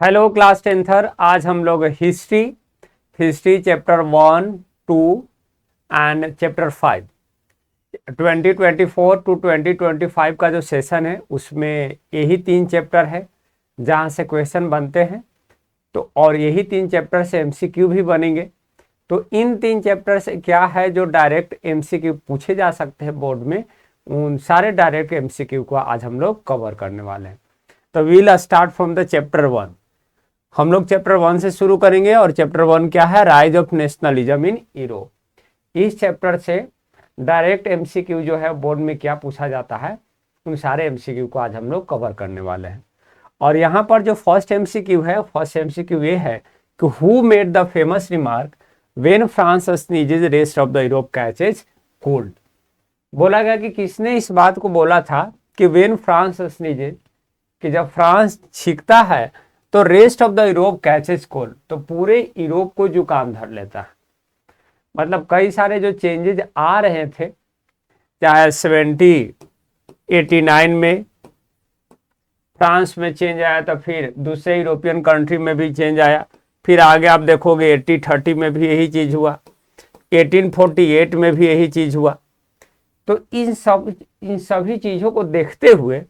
Hello class टेंथर। आज हम लोग history chapter 1, 2 and chapter 5 2024 to 2025 का जो सेशन है उसमें यही 3 चैप्टर है जहाँ से क्वेश्चन बनते हैं। तो और यही 3 चैप्टर से एमसीक्यू भी बनेंगे। तो इन 3 चैप्टर से क्या है जो डायरेक्ट एमसीक्यू पूछे जा सकते हैं बोर्ड में, उन सारे डायरेक्ट एमसीक्यू को आज हम लोग कवर करने वाले हैं। तो we'll start from the chapter 1। हम लोग चैप्टर 1 से शुरू करेंगे और चैप्टर 1 क्या है? Rise of nationalism in Europe. इस चैप्टर से डायरेक्ट एमसीक्यू जो है बोर्ड में क्या पूछा जाता है, उन सारे एमसीक्यू को आज हम लोग कवर करने वाले हैं। और यहाँ पर जो फर्स्ट एमसीक्यू है, फर्स्ट एमसीक्यू ये है कि who made the famous remark when France sneezes rest of the Europe catches cold. बोला गया कि किसने इस बात को बोला था कि व्हेन फ्रांस स्नीजेज, कि जब फ्रांस छींकता है तो rest of the Europe catches cold, तो पूरे यूरोप को जुकाम धर लेता है। मतलब कई सारे जो चेंजेज आ रहे थे, चाहे 1789 में फ्रांस में चेंज आया, तो फिर दूसरे यूरोपियन कंट्री में भी चेंज आया, फिर आगे आप देखोगे 1830 में भी यही चीज हुआ, 1848 में भी यही चीज हुआ। तो इन सभी चीजों को देखते हुए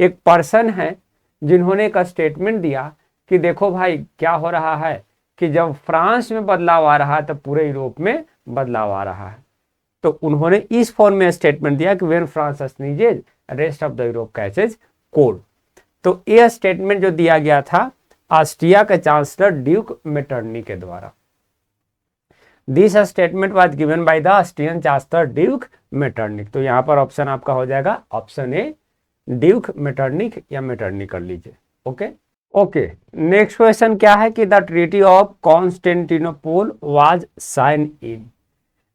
एक पर्सन है जिन्होंने एक स्टेटमेंट दिया कि देखो भाई क्या हो रहा है कि जब फ्रांस में बदलाव आ रहा है तो पूरे यूरोप में बदलाव आ रहा है। तो उन्होंने इस फॉर्म में स्टेटमेंट दिया कि when France sneezes rest of the Europe catches cold. तो यह स्टेटमेंट जो दिया गया था ऑस्ट्रिया के चांसलर ड्यूक मेटरनी के द्वारा। This statement was given by the Austrian chancellor Duke Metternich. तो यहाँ पर ऑप्शन आपका हो जाएगा ऑप्शन ए, ड्यूक मेटरनिक या मेटरनी कर लीजिए। ओके, नेक्स्ट क्वेश्चन क्या है कि the treaty of Constantinople was sign in.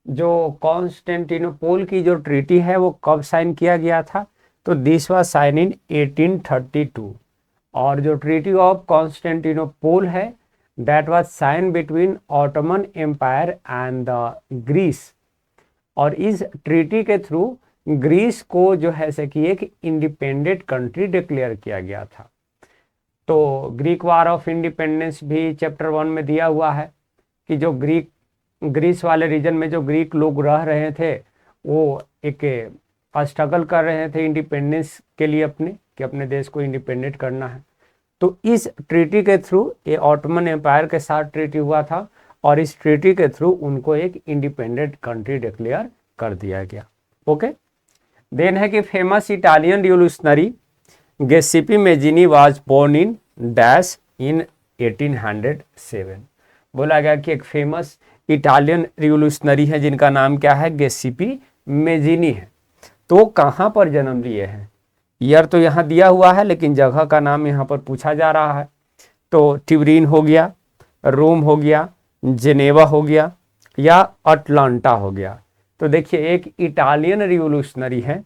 जो कॉन्स्टेंटिनोपल की जो ट्रीटी है वो कब साइन किया गया था? तो दिस वाज साइन इन 1832। और जो ट्रीटी ऑफ कॉन्स्टेंटिनोपल है that was sign between Ottoman empire and the Greece. और इस ट्रीटी के थ्रू ग्रीस को जो है से कि एक इंडिपेंडेंट कंट्री डिक्लेयर किया गया था। तो ग्रीक वार ऑफ इंडिपेंडेंस भी चैप्टर 1 में दिया हुआ है कि जो ग्रीस वाले रीजन में जो ग्रीक लोग रह रहे थे वो एक स्ट्रगल कर रहे थे इंडिपेंडेंस के लिए कि अपने देश को इंडिपेंडेंट करना है। तो इस ट्रीटी के थ्रू ये ऑटोमन एम्पायर के साथ ट्रीटी हुआ था और इस ट्रीटी के थ्रू उनको एक इंडिपेंडेंट कंट्री डिक्लेयर कर दिया गया। ओके, देन है कि famous Italian revolutionary Giuseppe Mazzini was born in dash in 1807। बोला गया कि एक फेमस इटालियन रिवोल्यूशनरी है जिनका नाम क्या है? गिउसेप्पे मैज़ीनी है। तो कहाँ पर जन्म लिए हैं? ईयर तो यहाँ दिया हुआ है लेकिन जगह का नाम यहाँ पर पूछा जा रहा है। तो ट्यूरिन हो गया, रोम हो गया, जेनेवा हो गया या अटलांटा हो गया। तो देखिए एक इटालियन रिवोल्यूशनरी है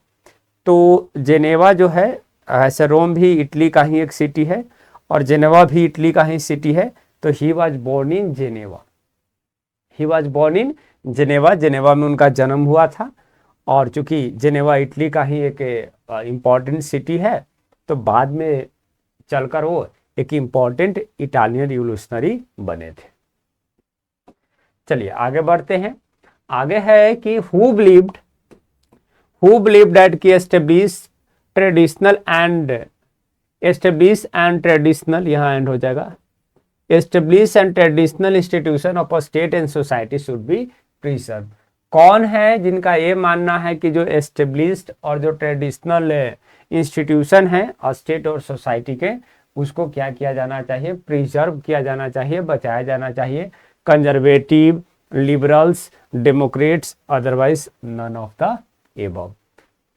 तो जेनेवा जो है, ऐसे रोम भी इटली का ही एक सिटी है और जेनेवा भी इटली का ही सिटी है। तो he was born in Geneva, he was born in Geneva. Geneva में उनका जन्म हुआ था और चूंकि जेनेवा इटली का ही एक इम्पॉर्टेंट सिटी है तो बाद में चलकर वो एक इम्पॉर्टेंट इटालियन रिवोल्यूशनरी बने थे। चलिए आगे बढ़ते हैं। आगे है कि हु बिलीव्ड दैट की एस्टेब्लिश एंड ट्रेडिशनल, यहाँ एंड हो जाएगा, establish and traditional institution of a state and society should be preserve. कौन है जिनका ये मानना है कि जो एस्टेब्लिश्ड और जो ट्रेडिशनल इंस्टीट्यूशन है स्टेट और सोसाइटी के, उसको क्या किया जाना चाहिए? प्रिजर्व किया जाना चाहिए, बचाया जाना चाहिए। Conservative, liberals, democrats, otherwise none of the above.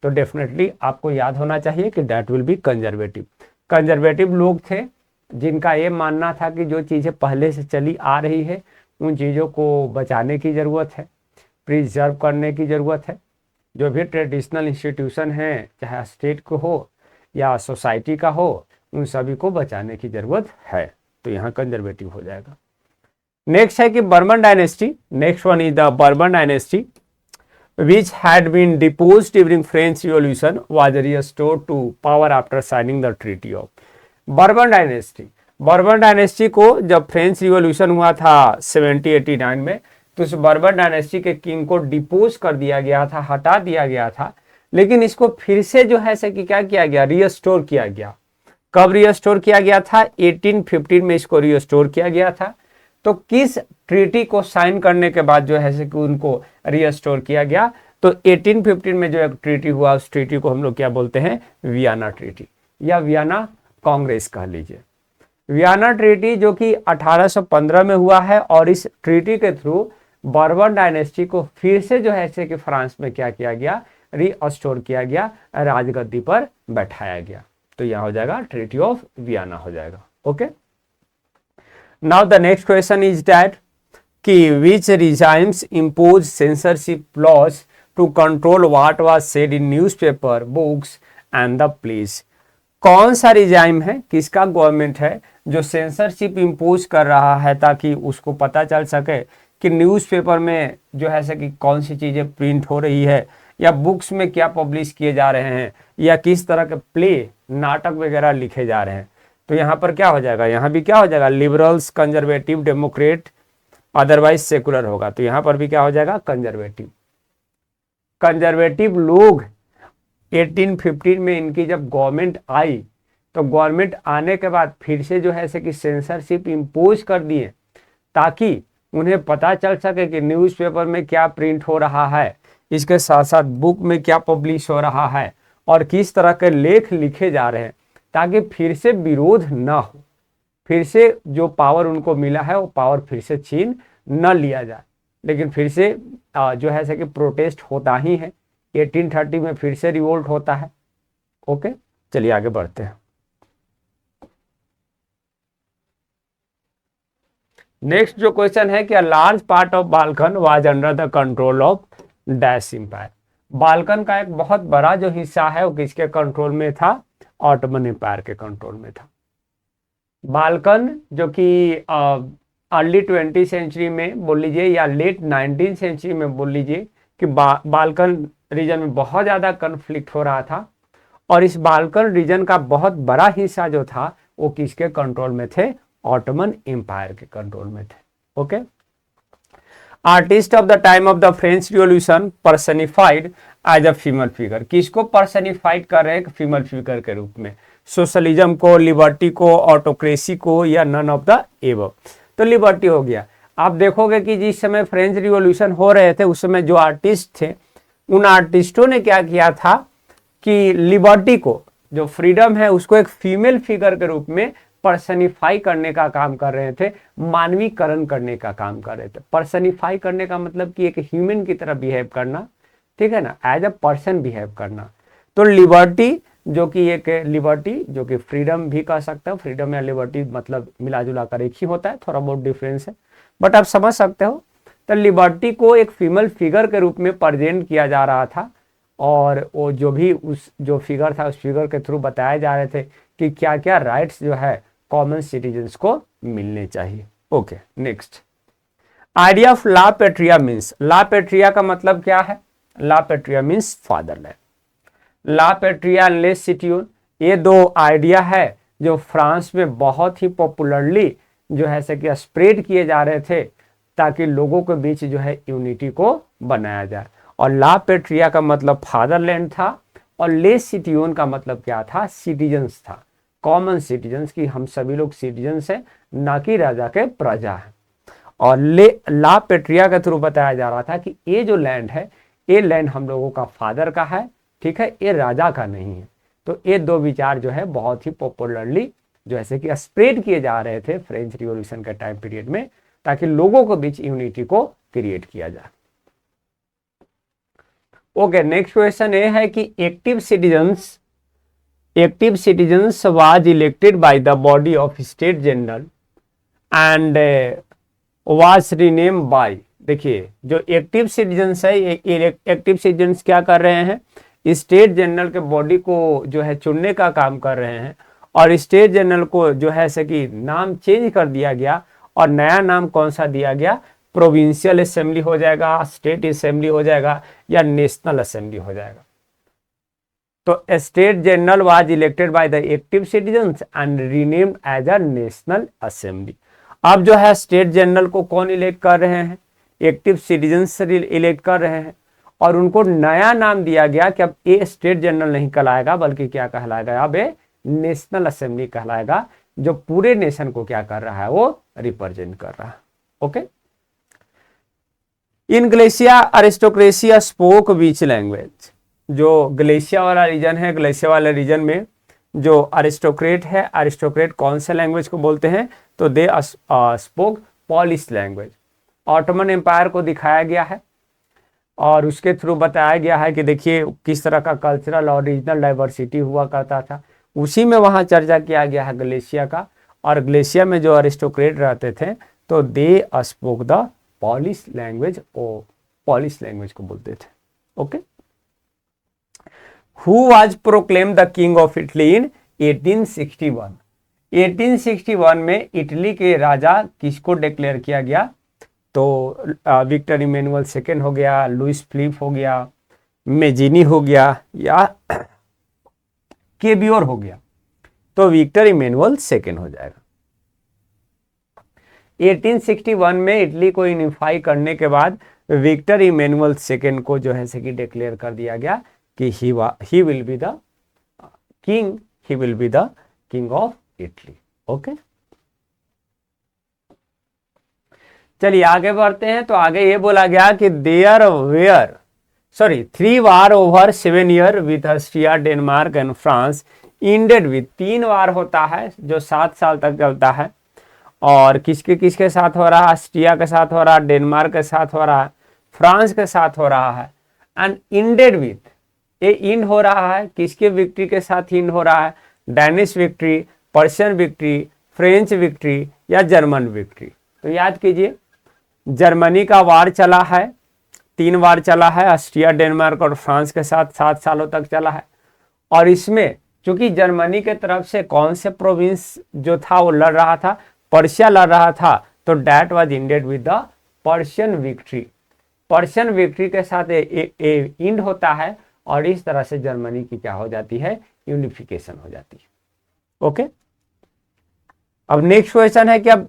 तो डेफिनेटली आपको याद होना चाहिए कि that will be conservative. Conservative लोग थे जिनका ये मानना था कि जो चीज़ें पहले से चली आ रही है उन चीज़ों को बचाने की ज़रूरत है, प्रिजर्व करने की ज़रूरत है। जो भी ट्रेडिशनल इंस्टीट्यूशन है चाहे स्टेट को हो या सोसाइटी का हो, उन सभी को बचाने की ज़रूरत है। तो यहाँ कंजर्वेटिव हो जाएगा। नेक्स्ट है कि Bourbon dynasty, next one is the Bourbon dynasty which had been deposed during French Revolution was restored to power after signing the Treaty of Bourbon Dynasty। Bourbon dynasty को जब फ्रेंच रिवॉल्यूशन हुआ था 1789 में, तो उस bourbon dynasty के king को depots कर दिया गया था, हटा दिया गया था। लेकिन इसको फिर से जो है कि क्या किया गया, रीस्टोर किया गया। कब रीस्टोर किया गया था? 1815 में इसको रीस्टोर किया गया था। तो किस ट्रीटी को साइन करने के बाद जो है कि उनको रीस्टोर किया गया? तो 1815 में जो एक ट्रीटी हुआ, उस ट्रीटी को हम लोग क्या बोलते हैं? वियना ट्रीटी या वियना कांग्रेस कह लीजिए। वियना ट्रीटी जो कि 1815 में हुआ है, और इस ट्रीटी के थ्रू बर्बन डायनेस्टी को फिर से जो है कि फ्रांस में क्या किया गया? रीस्टोर किया गया, राजगद्दी पर बैठाया गया। तो यहां हो जाएगा ट्रीटी ऑफ वियना हो जाएगा। Okay, now the next question is that कि which regimes impose censorship laws to control what was said in newspaper, books and the place. कौन सा रिजाइम है, किसका गवर्नमेंट है जो सेंसरशिप इम्पोज कर रहा है ताकि उसको पता चल सके कि न्यूज़पेपर में जो है कि कौन सी चीज़ें प्रिंट हो रही है, या बुक्स में क्या पब्लिश किए जा रहे हैं, या किस तरह के प्ले, नाटक वगैरह लिखे जा रहे हैं। तो यहाँ पर क्या हो जाएगा? यहाँ भी क्या हो जाएगा? Liberals, conservative, Democrat, otherwise secular होगा। तो यहाँ पर भी क्या हो जाएगा? कंजर्वेटिव। कंजर्वेटिव लोग 1815 में इनकी जब गवर्नमेंट आई, तो गवर्नमेंट आने के बाद फिर से जो है कि सेंसरशिप इम्पोज कर दिए ताकि उन्हें पता चल सके कि न्यूज़पेपर में क्या प्रिंट हो रहा है, इसके साथ साथ बुक में क्या पब्लिश हो रहा है, और किस तरह के लेख लिखे जा रहे हैं, ताकि फिर से विरोध ना हो, फिर से जो पावर उनको मिला है वो पावर फिर से छीन न लिया जाए। लेकिन फिर से जो है कि प्रोटेस्ट होता ही है। 1830 में फिर से रिवोल्ट होता है। ओके, चलिए आगे बढ़ते हैं। नेक्स्ट जो क्वेश्चन है कि a large part of Balkan was under the control of dash empire. Balkan का एक बहुत बड़ा जो हिस्सा है वो किसके कंट्रोल में था? ऑटोमन एम्पायर के कंट्रोल में था। बाल्कन जो कि अर्ली 20th सेंचुरी में बोल लीजिए या लेट 19th सेंचुरी में बोल लीजिए कि बाल्कन रीजन में बहुत ज़्यादा कन्फ्लिक्ट हो रहा था, और इस बाल्कन रीजन का बहुत बड़ा हिस्सा जो था वो किसके कंट्रोल में थे? ऑटोमन एम्पायर के कंट्रोल में थे। Okay, artist of the time of the French revolution personified as a female figure. किसको पर्सनिफाइड कर रहे हैं? फीमेल फिगर के रूप में। सोशलिज्म को, लिबर्टी को, ऑटोक्रेसी को, या नन ऑफ द एबव। तो लिबर्टी हो गया। आप देखोगे कि जिस समय फ्रेंच रिवॉल्यूशन हो रहे थे उस समय जो आर्टिस्ट थे, उन आर्टिस्टों ने क्या किया था कि लिबर्टी को, जो फ्रीडम है, उसको एक फीमेल फिगर के रूप में पर्सनिफाई करने का काम कर रहे थे, मानवीकरण करने का काम कर रहे थे। पर्सनिफाई करने का मतलब कि एक ह्यूमन की तरह बिहेव करना, ठीक है ना, एज अ पर्सन बिहेव करना। तो लिबर्टी जो कि एक लिबर्टी जो कि फ्रीडम भी कह सकते हो, फ्रीडम या लिबर्टी मतलब मिला जुला कर एक ही होता है, थोड़ा बहुत डिफरेंस है, बट आप समझ सकते हो। तो लिबर्टी को एक फीमेल फिगर के रूप में प्रेजेंट किया जा रहा था, और वो जो भी उस जो फिगर था उस फिगर के थ्रू बताए जा रहे थे कि क्या क्या राइट्स जो है कॉमन सिटीजन्स को मिलने चाहिए। Okay, next idea of la patria means. La patria का मतलब क्या है? La patria means fatherland. La patria and les citoyens, ये दो आइडिया है जो फ्रांस में बहुत ही पॉपुलरली जो है कि स्प्रेड किए जा रहे थे ताकि लोगों के बीच जो है यूनिटी को बनाया जाए। और ला पेट्रिया का मतलब फादरलैंड था, और लेस सिटियोन का मतलब क्या था? सिटीजन्स था, कॉमन सिटीजन्स, की हम सभी लोग सिटीजन्स हैं, ना कि राजा के प्रजा हैं। और ला पेट्रिया के थ्रू बताया जा रहा था कि ये जो लैंड है, ये लैंड हम लोगों का फादर का है, ठीक है, ये राजा का नहीं है। तो ये दो विचार जो है बहुत ही पॉपुलरली जो है कि स्प्रेड किए जा रहे थे फ्रेंच रिवॉल्यूशन के टाइम पीरियड में, ताकि लोगों के बीच यूनिटी को क्रिएट किया जाए। ओके, नेक्स्ट क्वेश्चन ये है कि active citizens was elected by the body of state general and was rename by. देखिए, जो एक्टिव सिटीजन्स है, एक्टिव सिटीजन्स क्या कर रहे हैं? स्टेट जनरल के बॉडी को जो है चुनने का काम कर रहे हैं, और स्टेट जनरल को जो है कि नाम चेंज कर दिया गया, और नया नाम कौन सा दिया गया? प्रोविंशियल असेंबली हो जाएगा, स्टेट असेंबली हो जाएगा, या नेशनल असेंबली हो जाएगा। तो state general was elected by the active citizens and renamed as a national assembly. अब जो है स्टेट जनरल को कौन इलेक्ट कर रहे हैं, एक्टिव सिटीजन्स इलेक्ट कर रहे हैं, और उनको नया नाम दिया गया कि अब ये स्टेट जनरल नहीं कहलाएगा बल्कि क्या कहलाएगा, अब ये नेशनल असेंबली कहलाएगा, जो पूरे नेशन को क्या कर रहा है, वो रिप्रेजेंट कर रहा है। Okay. In Galicia aristocracy spoke which language, जो ग्लेशिया वाला रीजन है, ग्लेशिया वाले रीजन में जो अरिस्टोक्रेट है, अरिस्टोक्रेट कौन सा लैंग्वेज को बोलते हैं, तो they spoke Polish language. Ottoman empire को दिखाया गया है और उसके थ्रू बताया गया है कि देखिए किस तरह का कल्चरल और रीजनल डाइवर्सिटी हुआ करता था, उसी में वहाँ चर्चा किया गया है ग्लेशिया का। और ग्लेशिया में जो अरिस्टोक्रेट रहते थे तो they spoke the Polish language, ओ पॉलिश लैंग्वेज को बोलते थे। Okay. Who was proclaim the king of Italy in 1861, 1861 में इटली के राजा किसको डिक्लेयर किया गया, तो विक्टर इमैनुअल सेकेंड हो गया, लुइस फिलिप हो गया, मेजिनी हो गया, या केबियोर हो गया, तो विक्टर इमैनुअल सेकेंड हो जाएगा। 1861 में इटली को यूनिफाई करने के बाद विक्टर इमैनुअल सेकेंड को जो है कि डिक्लेयर कर दिया गया कि he will be the king, he will be the king of Italy. Okay, चलिए आगे बढ़ते हैं। तो आगे ये बोला गया कि there were 3 war over 7 year with Austria, Denmark and France ended with, 3 war होता है जो 7 साल तक चलता है, और किसके किसके साथ हो रहा है, ऑस्ट्रिया के साथ हो रहा है, डेनमार्क के साथ हो रहा है, फ्रांस के साथ हो रहा है, एंड इंडेड विथ, ये इंड हो रहा है किसके विक्ट्री के साथ इंड हो रहा है, Danish victory, Persian victory, French victory या जर्मन विक्ट्री। तो याद कीजिए जर्मनी का वार चला है, 3 वार चला है, ऑस्ट्रिया, डेनमार्क और फ्रांस के साथ 7 सालों तक चला है, और इसमें चूंकि जर्मनी के तरफ से कौन से प्रोविंस जो था वो लड़ रहा था, पर्शिया लड़ रहा था, तो that was ended with the Persian victory. Persian victory के साथ इंड होता है, और इस तरह से जर्मनी की क्या हो जाती है, यूनिफिकेशन हो जाती है। ओके, अब नेक्स्ट क्वेश्चन है कि अब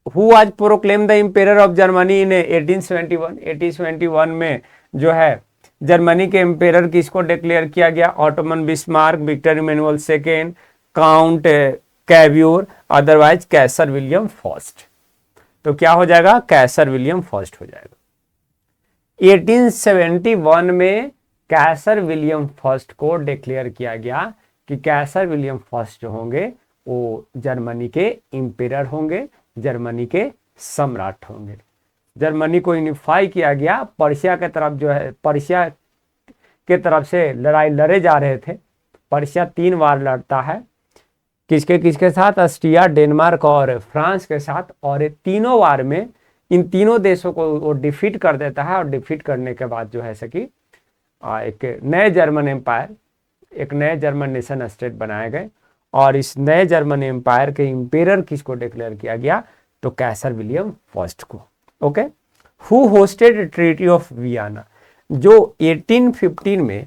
who was proclaim the emperor of Germany in 1871, 1871 में जो है जर्मनी के एम्पेरर किसको डिक्लेयर किया गया, Otto von Bismarck, Victor Emmanuel second, count Cavour, otherwise Kaiser William first. तो क्या हो जाएगा, कैसर विलियम फर्स्ट हो जाएगा। 1871 में कैसर विलियम फर्स्ट को डिक्लेयर किया गया कि कैसर विलियम फर्स्ट जो होंगे वो जर्मनी के एम्पेरर होंगे, जर्मनी के सम्राट होंगे। जर्मनी को यूनिफाई किया गया, पर्शिया के तरफ जो है, पर्शिया के तरफ से लड़ाई लड़े जा रहे थे, पर्शिया 3 वार लड़ता है, किसके किसके साथ, ऑस्ट्रिया, डेनमार्क और फ्रांस के साथ, और ये तीनों वार में इन तीनों देशों को वो डिफीट कर देता है, और डिफीट करने के बाद जो है कि एक नए जर्मन एम्पायर, एक नए जर्मन नेशन स्टेट बनाए गए, और इस नए जर्मन एम्पायर के एम्पेरर किसको डिक्लेयर किया गया, तो कैसर विलियम फर्स्ट को। Okay, who hosted treaty of Vienna, जो 1815 में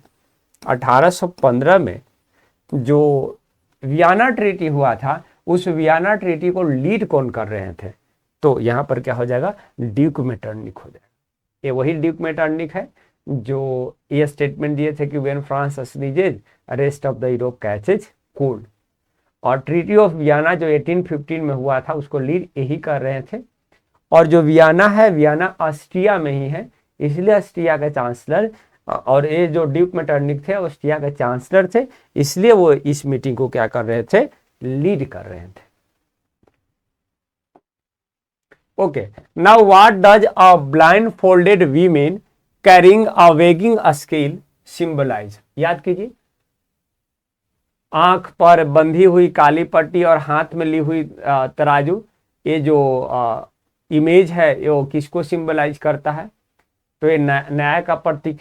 1815 में जो वियना ट्रीटी हुआ था, उस वियना ट्रीटी को लीड कौन कर रहे थे, तो यहां पर क्या हो जाएगा, ड्यूक मेटरनिक हो जाएगा। ये वही ड्यूक मेटरनिक है जो ये स्टेटमेंट दिए थे कि when France sneezes rest of the Europe catches cold, और ट्रीटी ऑफ वियना जो 1815 में हुआ था उसको लीड यही कर रहे थे। और जो वियना है, वियना ऑस्ट्रिया में ही है, इसलिए ऑस्ट्रिया के चांसलर, और ये जो ड्यूक मेटरनिक थे ऑस्ट्रिया के चांसलर थे, इसलिए वो इस मीटिंग को क्या कर रहे थे, लीड कर रहे थे। Okay, now what does a blindfolded women carrying a weighing scale symbolize. याद कीजिए, आंख पर बंधी हुई काली पट्टी और हाथ में ली हुई तराजू, ये जो इमेज है ये किसको सिंबलाइज करता है, तो ये न्याय का प्रतीक,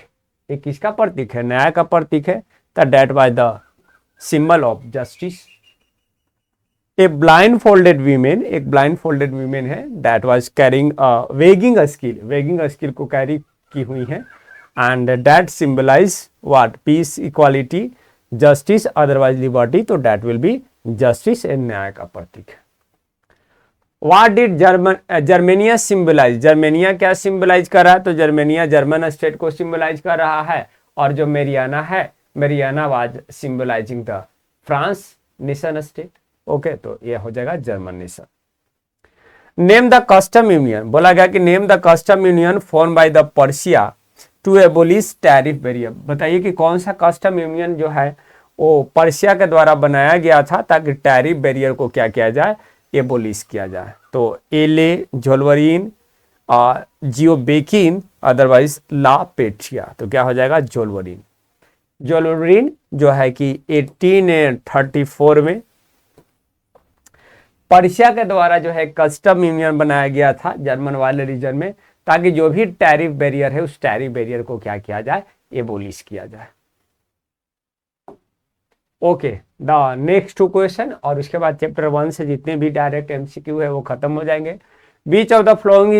ये किसका प्रतीक है, न्याय का प्रतीक है, that was the symbol of justice. A blindfolded women, एक ब्लाइंड फोल्डेड वीमेन है, that was carrying weighing scale, weighing scale को कैरी की हुई है, and that symbolise what, peace, equality, justice otherwise liberty, तो that will be justice and न्याय का प्रतीक है। What did Germania symbolise, Germania क्या सिंबलाइज कर रहा है, तो जर्मेनिया जर्मन स्टेट को सिंबलाइज कर रहा है, और जो मेरियाना है, Marianne was symbolizing the France nation state. Okay, तो ये हो जाएगा German nation. Name the custom union, बोला गया कि name the custom union form by the Persia to abolish tariff barrier. बताइए कि कौन सा कस्टम यूनियन जो है वो पर्शिया के द्वारा बनाया गया था ताकि टैरिफ बैरियर को क्या किया जाए, एबोलिश किया जाए। तो एले, जोल्वरिन, जियोबेकिन, अदरवाइज ला पेट्रिया, तो क्या हो जाएगा जोल्वरिन। जोल्वरिन जो है कि 1834 में पर्शिया के द्वारा जो है कस्टम यूनियन बनाया गया था जर्मन वाले रीजन में, ताकि जो भी टैरिफ बैरियर है उस टैरिफ बैरियर को क्या किया जाए, एबोलिश किया जाए। ओके, द नेक्स्ट 2 क्वेश्चन, और उसके बाद चैप्टर 1 से जितने भी डायरेक्ट एमसीक्यू है वो खत्म हो जाएंगे। Which of the following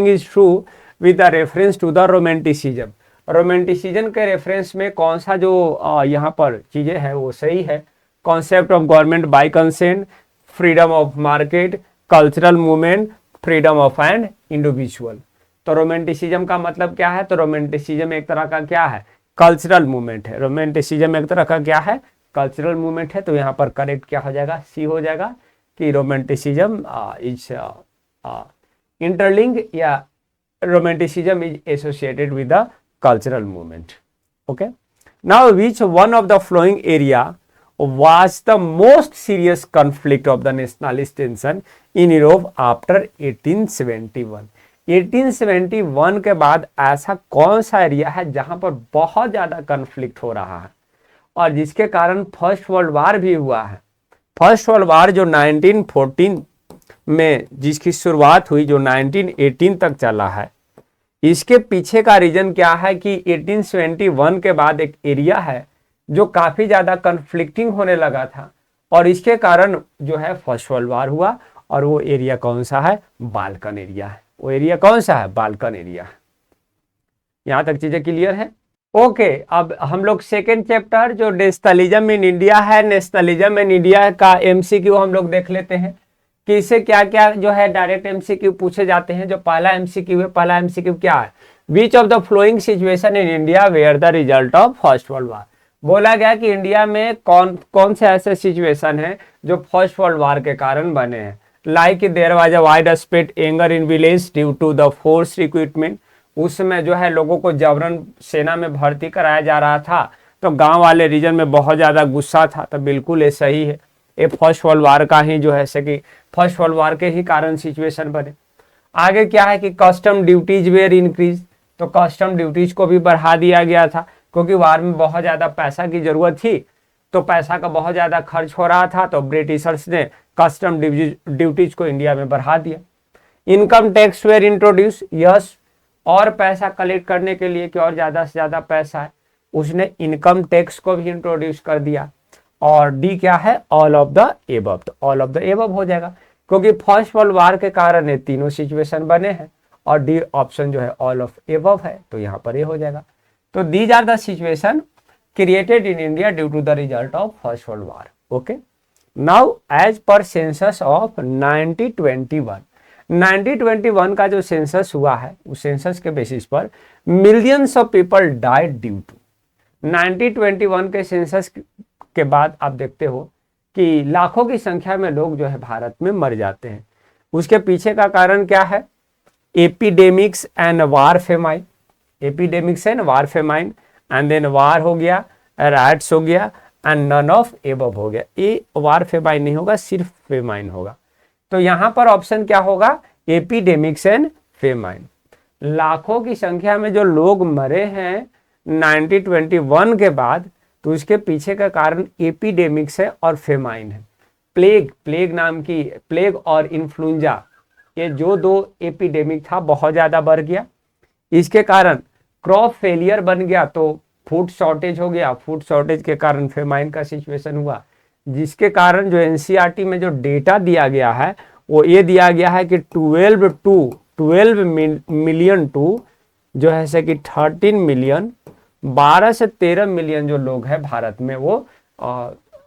is true with the reference to the romanticism. Romanticism के रेफरेंस में कौन सा जो यहाँ पर चीजें है वो सही है। Concept of government by consent, freedom of market, cultural movement, freedom of and individual. तो रोमांटिसिज्म का मतलब क्या है, तो रोमांटिसिज्म एक तरह का क्या है, कल्चरल मूवमेंट है। रोमांटिसिज्म एक तरह का क्या है, कल्चरल मूवमेंट है। तो यहाँ पर करेक्ट क्या हो जाएगा, सी हो जाएगा कि रोमांटिसिज्म इज इंटरलिंक, या romanticism is associated with the cultural movement. Okay, now which one of the flowing area was the most serious conflict of the nationalist tension in Europe after 1871। 1871 के बाद ऐसा कौन सा एरिया है जहां पर बहुत ज्यादा कन्फ्लिक्ट हो रहा है और जिसके कारण फर्स्ट वर्ल्ड वार भी हुआ है। फर्स्ट वर्ल्ड वार जो 1914 में जिसकी शुरुआत हुई, जो 1918 तक चला है, इसके पीछे का रीजन क्या है कि 1871 के बाद एक एरिया है जो काफी ज्यादा कन्फ्लिक्टिंग होने लगा था और इसके कारण जो है फर्स्ट वर्ल्ड वार हुआ। और वो एरिया कौन सा है, बाल्कन एरिया है। वो एरिया कौन सा है, बाल्कन एरिया। यहां तक चीजें क्लियर है। ओके, अब हम लोग सेकेंड चैप्टर जो नेशनलिज्म इन इंडिया है, नेशनलिज्म इन इंडिया का एमसीक्यू हम लोग देख लेते हैं कि इससे क्या क्या जो है डायरेक्ट एमसीक्यू पूछे जाते हैं। जो पहला एमसीक्यू है, पहला एमसीक्यू क्या है, which of the following situation in India were the result of first world war. बोला गया कि इंडिया में कौन कौन से ऐसे सिचुएशन हैं जो फर्स्ट वर्ल्ड वार के कारण बने हैं। Like there was a widespread anger in village due to the force recruitment. उस समय जो है लोगों को जबरन सेना में भर्ती कराया जा रहा था, तो गांव वाले रीजन में बहुत ज्यादा गुस्सा था। तो बिल्कुल ये सही है, ये फर्स्ट वर्ल्ड वार का ही जो है कि फर्स्ट वर्ल्ड वार के ही कारण सिचुएशन बने। आगे क्या है कि कस्टम ड्यूटीज वेयर इंक्रीज, तो कस्टम ड्यूटीज को भी बढ़ा दिया गया था क्योंकि वार में बहुत ज्यादा पैसा की जरूरत थी, तो पैसा का बहुत ज्यादा खर्च हो रहा था, तो ब्रिटिशर्स ने कस्टम ड्यूटीज को इंडिया में बढ़ा दिया। Income tax were introduce, yes, और पैसा कलेक्ट करने के लिए कि और ज्यादा से ज्यादा पैसा है, उसने इनकम टैक्स को भी इंट्रोड्यूस कर दिया। और डी क्या है, ऑल ऑफ द एबव, तो ऑल ऑफ द एबव हो जाएगा क्योंकि फर्स्ट वर्ल्ड वार के कारण ये तीनों सिचुएशन बने हैं और डी ऑप्शन जो है ऑल ऑफ एबव है, तो यहाँ पर ये हो जाएगा। तो these are the situation created in India due to the result of first world war. Okay, now as per census of 1921 का जो सेंसस हुआ है उस सेंसस के बेसिस पर millions of people died due to. 1921 के सेंसस के बाद आप देखते हो कि लाखों की संख्या में लोग जो है भारत में मर जाते हैं। उसके पीछे का कारण क्या है, epidemics and war famine, epidemics and war famine, and then war हो गया, राइट्स हो गया, एंड नन ऑफ एबव हो गया। ये वार फेमाइन नहीं होगा, सिर्फ फेमाइन होगा। तो यहां पर ऑप्शन क्या होगा, एपिडेमिक्स एंड फेमाइन। लाखों की संख्या में जो लोग मरे हैं 1921 के बाद, तो उसके पीछे का कारण एपिडेमिक्स है और फेमाइन है। प्लेग नाम की, प्लेग और इन्फ्लुएंजा, ये जो दो एपिडेमिक था बहुत ज्यादा बढ़ गया। इसके कारण क्रॉप फेलियर बन गया, तो फूड शॉर्टेज हो गया, फूड शॉर्टेज के कारण फेमाइन का सिचुएशन हुआ, जिसके कारण जो एनसीईआरटी में जो डेटा दिया गया है वो ये दिया गया है कि 12 मिलियन टू जो है कि 13 मिलियन 12 से 13 मिलियन जो लोग हैं भारत में वो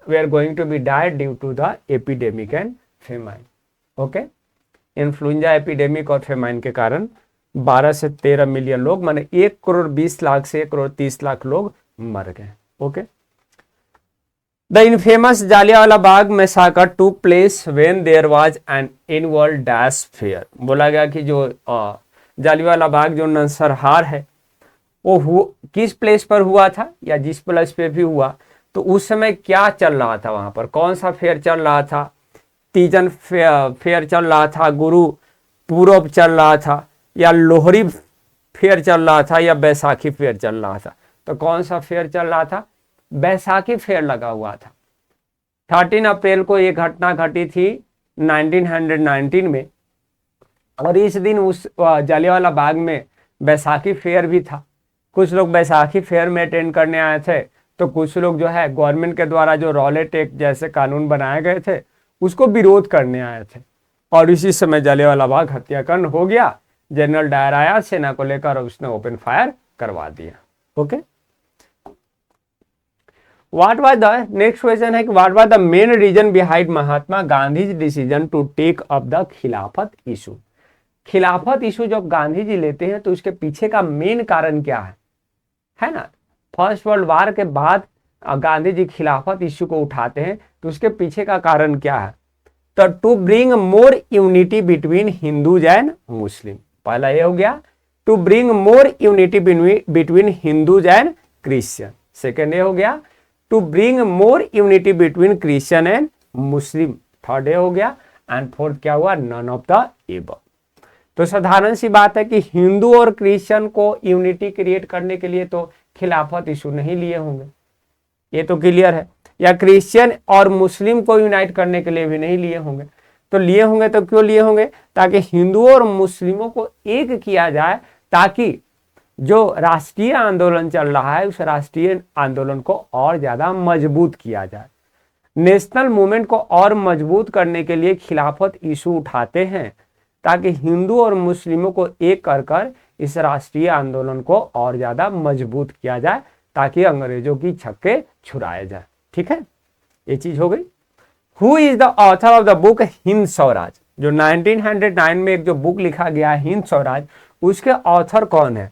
they are going to be died due to the epidemic and famine. Okay, influenza epidemic और फेमाइन के कारण 12 से 13 मिलियन लोग माने 1 करोड़ 20 लाख से 1 करोड़ 30 लाख लोग मर गए। Okay, the infamous Jallianwala Bagh massacre took place when there was an annual dash fair. बोला गया कि जो जालियांवाला बाग जो नरसंहार है वो किस प्लेस पर हुआ था या जिस प्लेस पे भी हुआ तो उस समय क्या चल रहा था, वहां पर कौन सा फेयर चल रहा था? तीजन फेयर चल रहा था, गुरु पूरब चल रहा था, या लोहरी फेयर चल रहा था, या बैसाखी फेयर चल रहा था? तो कौन सा फेयर चल रहा था? बैसाखी फेयर लगा हुआ था। 13 अप्रैल को ये घटना घटी थी 1919 में, और इस दिन उस जालियांवाला बाग में बैसाखी फेयर भी था। कुछ लोग बैसाखी फेयर में अटेंड करने आए थे, तो कुछ लोग जो है गवर्नमेंट के द्वारा जो रॉलेट एक्ट जैसे कानून बनाए गए थे उसको विरोध करने आए थे, और इसी समय जालियांवाला बाग हत्याकांड हो गया। जनरल डायर आया सेना को लेकर, उसने ओपन फायर करवा दिया। Okay, what was the next question है कि what was the main reason behind Mahatma Gandhi decision to take up the Khilafat issue. Khilafat issue जब गांधी जी लेते हैं तो उसके पीछे का मेन कारण क्या है ना? फर्स्ट वर्ल्ड वार के बाद गांधी जी खिलाफत इशू को उठाते हैं तो उसके पीछे का कारण क्या है? तो to bring more unity between Hindus and Muslim. पहला ये हो गया to bring more unity between Hindus and Christian. Second ये हो गया to bring more unity between Christian and Muslim. Third ये हो गया, एंड फोर्थ क्या हुआ? None of the above. तो साधारण सी बात है कि हिंदू और क्रिश्चियन को यूनिटी क्रिएट करने के लिए तो खिलाफत इशू नहीं लिए होंगे, ये तो क्लियर है, या क्रिश्चियन और मुस्लिम को यूनाइट करने के लिए भी नहीं लिए होंगे। तो लिए होंगे तो क्यों लिए होंगे? ताकि हिंदुओं और मुस्लिमों को एक किया जाए, ताकि जो राष्ट्रीय आंदोलन चल रहा है उस राष्ट्रीय आंदोलन को और ज्यादा मजबूत किया जाए। नेशनल मूवमेंट को और मजबूत करने के लिए खिलाफत इशू उठाते हैं, ताकि हिंदू और मुस्लिमों को एक कर इस राष्ट्रीय आंदोलन को और ज्यादा मजबूत किया जाए, ताकि अंग्रेजों की छक्के छुड़ाए जाए। ठीक है, ये चीज हो गई। Who is the author of the book Hind Swaraj? जो 1909 में एक जो बुक लिखा गया है हिंद स्वराज, उसके ऑथर कौन है?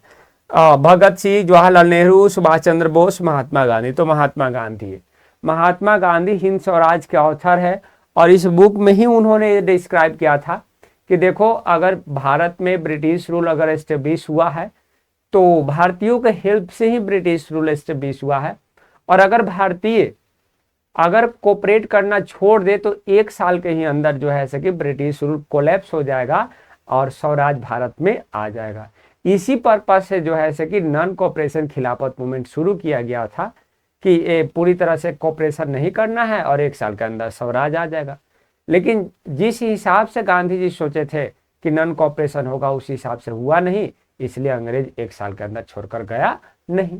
भगत सिंह, जवाहरलाल नेहरू, सुभाष चंद्र बोस, महात्मा गांधी। तो महात्मा गांधी है। महात्मा गांधी हिंद स्वराज के ऑथर है, और इस बुक में ही उन्होंने डिस्क्राइब किया था कि देखो, अगर भारत में ब्रिटिश रूल अगर एस्टेब्लिश हुआ है तो भारतीयों के हेल्प से ही ब्रिटिश रूल एस्टेब्लिश हुआ है, और अगर भारतीय अगर कोऑपरेट करना छोड़ दे तो 1 साल के ही अंदर जो है कि ब्रिटिश रूल कोलैप्स हो जाएगा और स्वराज भारत में आ जाएगा। इसी पर्पज से जो है कि नॉन कोऑपरेशन खिलाफत मूवमेंट शुरू किया गया था कि ये पूरी तरह से कोऑपरेशन नहीं करना है और 1 साल के अंदर स्वराज आ जाएगा। लेकिन जिस हिसाब से गांधी जी सोचे थे कि नॉन कोऑपरेशन होगा उस हिसाब से हुआ नहीं, इसलिए अंग्रेज 1 साल के अंदर छोड़कर गया नहीं।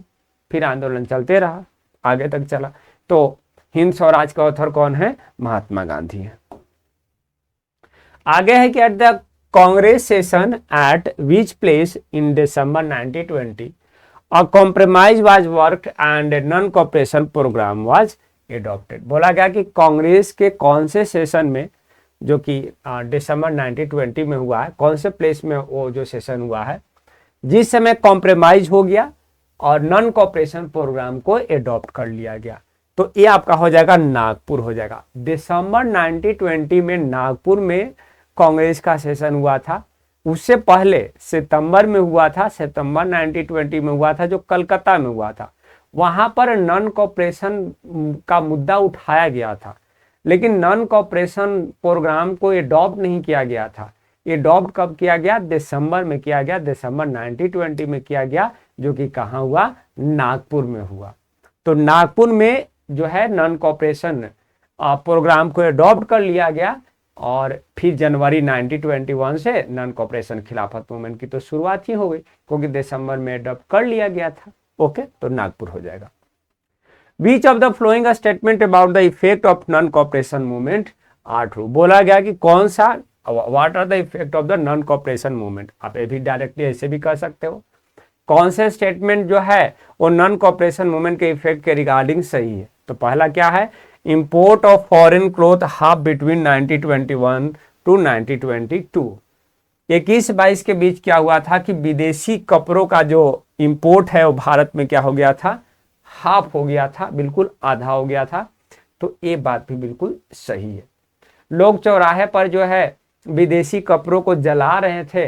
फिर आंदोलन चलते रहा, आगे तक चला। तो हिंद स्वराज का ऑथर कौन है? महात्मा गांधी है। आगे है कि at the Congress session at which place in December 1920 a compromise was worked and a non cooperation program was adopted. बोला गया कि कांग्रेस के कौन से सेशन में, जो कि दिसंबर 1920 में हुआ है, कौन से प्लेस में वो जो सेशन हुआ है जिस समय कॉम्प्रोमाइज हो गया और नॉन कोऑपरेशन प्रोग्राम को एडॉप्ट कर लिया गया। तो ये आपका हो जाएगा नागपुर हो जाएगा। दिसंबर 1920 में नागपुर में कांग्रेस का सेशन हुआ था। उससे पहले सितंबर में हुआ था, सितंबर 1920 में हुआ था जो कलकत्ता में हुआ था। वहां पर नॉन कोऑपरेशन का मुद्दा उठाया गया था, लेकिन नॉन कोऑपरेशन प्रोग्राम को एडॉप्ट नहीं किया गया था। एडॉप्ट कब किया गया? दिसंबर में किया गया, दिसंबर 1920 में किया गया, जो कि कहाँ हुआ? नागपुर में हुआ। तो नागपुर में जो है नॉन कोऑपरेशन प्रोग्राम को एडॉप्ट कर लिया गया, और फिर जनवरी 1921 से नॉन कोऑपरेशन खिलाफत मूवमेंट की तो शुरुआत ही हो गई, क्योंकि दिसंबर में एडॉप्ट कर लिया गया था। ओके, तो नागपुर हो जाएगा। Which of the following statement about the effect of non cooperation movement are true? बोला गया कि कौन सा, what are the effect of the non cooperation movement. आप ये भी डायरेक्टली ऐसे भी कर सकते हो कौन से स्टेटमेंट जो है वो नॉन कॉपरेशन मूवमेंट के इफेक्ट के रिगार्डिंग सही है? तो पहला क्या है, import of foreign cloth half between 1921 to 1922। 21-22 के बीच क्या हुआ था कि विदेशी कपड़ों का जो इंपोर्ट है वो भारत में क्या हो गया था, हाफ हो गया था, बिल्कुल आधा हो गया था। तो ये बात भी बिल्कुल सही है। लोग चौराहे पर जो है विदेशी कपड़ों को जला रहे थे,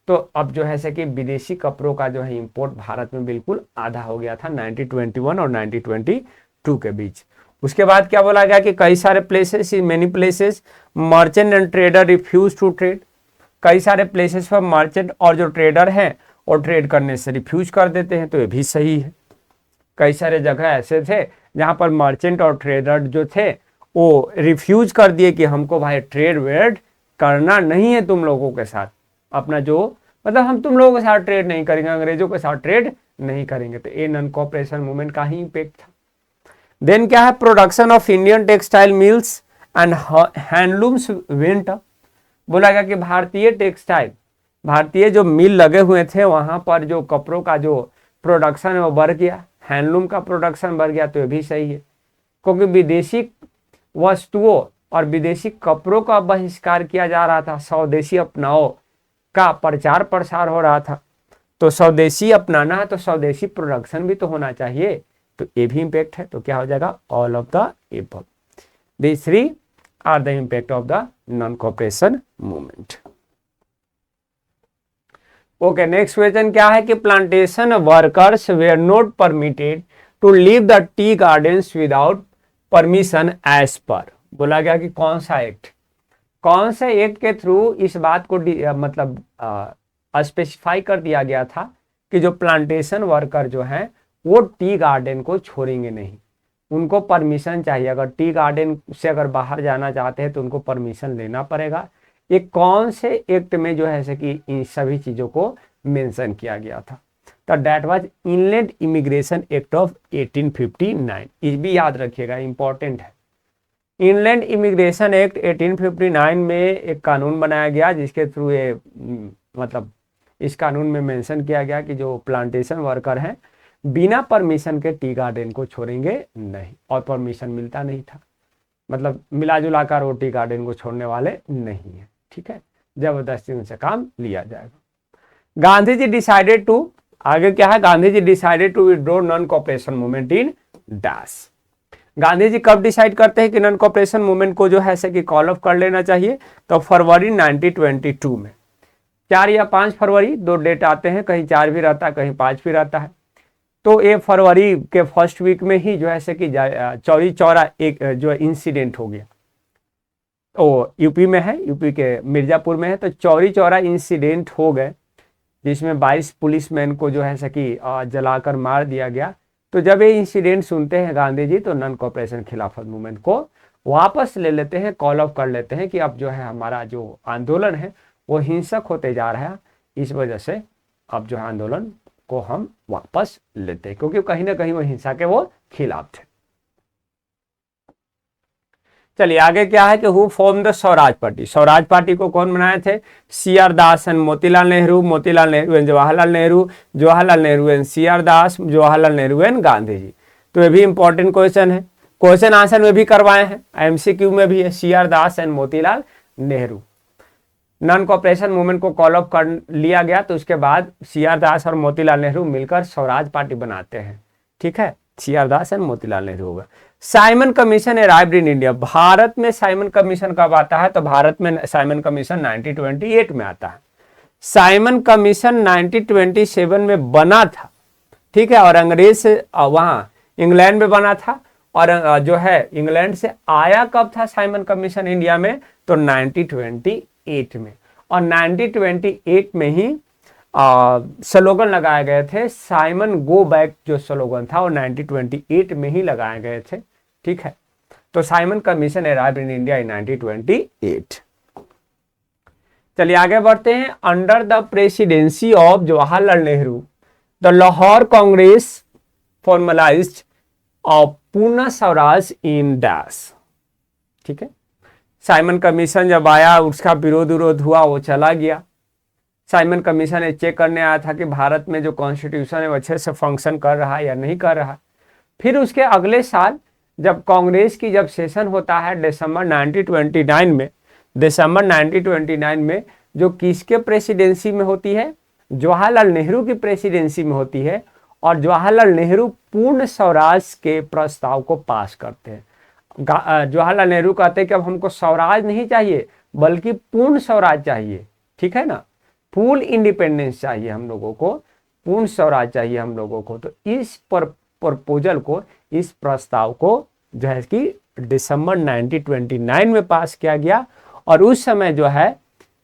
तो अब जो है से कि विदेशी कपड़ों का जो है इंपोर्ट भारत में बिल्कुल आधा हो गया था 1921 और 1922 के बीच। उसके बाद क्या बोला गया कि कई सारे places, in many places merchant and trader refuse to trade. कई सारे प्लेसेस पर मर्चेंट और जो ट्रेडर हैं वो ट्रेड करने से रिफ्यूज कर देते हैं, तो ये भी सही है। कई सारे जगह ऐसे थे जहां पर मर्चेंट और ट्रेडर जो थे वो रिफ्यूज कर दिए कि हमको भाई ट्रेड वेड करना नहीं है तुम लोगों के साथ, अपना जो मतलब हम तुम लोगों के साथ ट्रेड नहीं करेंगे, अंग्रेजों के साथ ट्रेड नहीं करेंगे। तो ये नॉन कॉपरेशन मूवमेंट का ही इम्पैक्ट था। देन क्या है, production of Indian textile mills and handlooms went up. बोला गया कि भारतीय टेक्सटाइल, भारतीय जो मिल लगे हुए थे वहां पर जो कपड़ों का जो प्रोडक्शन है वो बढ़ गया, हैंडलूम का प्रोडक्शन बढ़ गया। तो ये भी सही है, क्योंकि विदेशी वस्तुओं और विदेशी कपड़ों का बहिष्कार किया जा रहा था, स्वदेशी अपनाओ का प्रचार प्रसार हो रहा था। तो स्वदेशी अपनाना है तो स्वदेशी प्रोडक्शन भी तो होना चाहिए, तो ये भी इम्पैक्ट है। तो क्या हो जाएगा, all of the above. These three are the impact of the non cooperation movement. Okay, next question क्या है कि plantation workers were not permitted to leave the tea gardens without permission as per. बोला गया कि कौन सा act, कौन से एक्ट के थ्रू इस बात को मतलब स्पेसिफाई कर दिया गया था कि जो प्लांटेशन वर्कर जो हैं वो टी गार्डन को छोड़ेंगे नहीं, उनको परमिशन चाहिए। अगर टी गार्डन से अगर बाहर जाना चाहते हैं तो उनको परमिशन लेना पड़ेगा। ये कौन से एक्ट में जो है कि इन सभी चीजों को मेंशन किया गया था? तो that was inland immigration act of 1859। ये भी याद रखिएगा, इंपॉर्टेंट है। इनलैंड इमिग्रेशन एक्ट 1859 में एक कानून बनाया गया जिसके थ्रू ये मतलब इस कानून में मेंशन किया गया कि जो प्लांटेशन वर्कर हैं बिना परमिशन के टी गार्डन को छोड़ेंगे नहीं, और परमिशन मिलता नहीं था, मतलब मिला जुला कर वो टी गार्डन को छोड़ने वाले नहीं है। ठीक है, जबरदस्ती उनसे काम लिया जाएगा। गांधी जी डिसाइडेड टू, आगे क्या है, Gandhi ji decided to withdraw non cooperation movement in dash. Gandhi ji कब डिसाइड करते हैं कि नॉन कॉपरेशन मूवमेंट को जो है से कि कॉल ऑफ कर लेना चाहिए? तो फरवरी 1922 में, 4 या 5 फरवरी, 2 डेट आते हैं, कहीं 4 भी रहता है कहीं 5 भी रहता है। तो ये फरवरी के फर्स्ट वीक में ही जो है से कि चौरी चौरा एक जो इंसिडेंट हो गया, वो यूपी में है, यूपी के मिर्जापुर में है। तो चौरी चौरा इंसिडेंट हो गए जिसमें 22 पुलिसमैन को जो है से कि जलाकर मार दिया गया। तो जब ये इंसिडेंट सुनते हैं गांधी जी तो नॉन कॉपरेशन खिलाफत मूवमेंट को वापस ले लेते हैं, कॉल ऑफ कर लेते हैं कि अब जो है हमारा जो आंदोलन है वो हिंसक होते जा रहा है, इस वजह से अब जो है आंदोलन को हम वापस लेते हैं, क्योंकि कहीं ना कहीं वो हिंसा के वो खिलाफ थे। चलिए आगे क्या है कि who form the Swaraj party. Swaraj party को कौन बनाए थे? CR Das and Motilal Nehru, Motilal Nehru and Jawaharlal Nehru, Jawaharlal Nehru and CR Das, Jawaharlal Nehru and Gandhi ji. तो ये भी इंपॉर्टेंट क्वेश्चन है, क्वेश्चन आंसर में भी करवाए हैं, MCQ में भी है। CR Das and Motilal Nehru, non cooperation movement को कॉल ऑफ कर लिया गया तो उसके बाद CR दास और मोतीलाल नेहरू मिलकर स्वराज पार्टी बनाते हैं। ठीक है, CR दास एंड मोतीलाल नेहरू होगा। Simon commission arrived in India. Bharat में साइमन कमीशन कब आता है? तो भारत में साइमन कमीशन 1928 में आता है। साइमन कमीशन 1927 में बना था, ठीक है, और अंग्रेज से वहां इंग्लैंड में बना था, और जो है इंग्लैंड से आया कब था साइमन कमीशन इंडिया में? तो 1928 में, और 1928 में ही स्लोगन लगाए गए थे। साइमन गो बैक जो स्लोगन था वो 1928 में ही लगाए गए थे। ठीक है, तो Simon commission arrived in India in 1928। चलिए आगे बढ़ते हैं। Under the presidency of Jawaharlal Nehru the Lahore Congress formalised of पूर्ण स्वराज इन डैश। ठीक है, साइमन कमीशन जब आया उसका विरोध हुआ, वो चला गया। साइमन कमीशन ने चेक करने आया था कि भारत में जो कॉन्स्टिट्यूशन है वो अच्छे से फंक्शन कर रहा है या नहीं कर रहा है। फिर उसके अगले साल जब कांग्रेस की जब सेशन होता है दिसंबर 1929 में, जो किसके प्रेसिडेंसी में होती है, जवाहरलाल नेहरू की प्रेसिडेंसी में होती है, और जवाहरलाल नेहरू पूर्ण स्वराज के प्रस्ताव को पास करते हैं। जवाहरलाल नेहरू कहते हैं कि अब हमको स्वराज नहीं चाहिए बल्कि पूर्ण स्वराज चाहिए, ठीक है ना, फुल इंडिपेंडेंस चाहिए हम लोगों को, पूर्ण स्वराज चाहिए हम लोगों को। तो इस प्रपोजल को, इस प्रस्ताव को जो है कि दिसंबर 1929 में पास किया गया। और उस समय जो है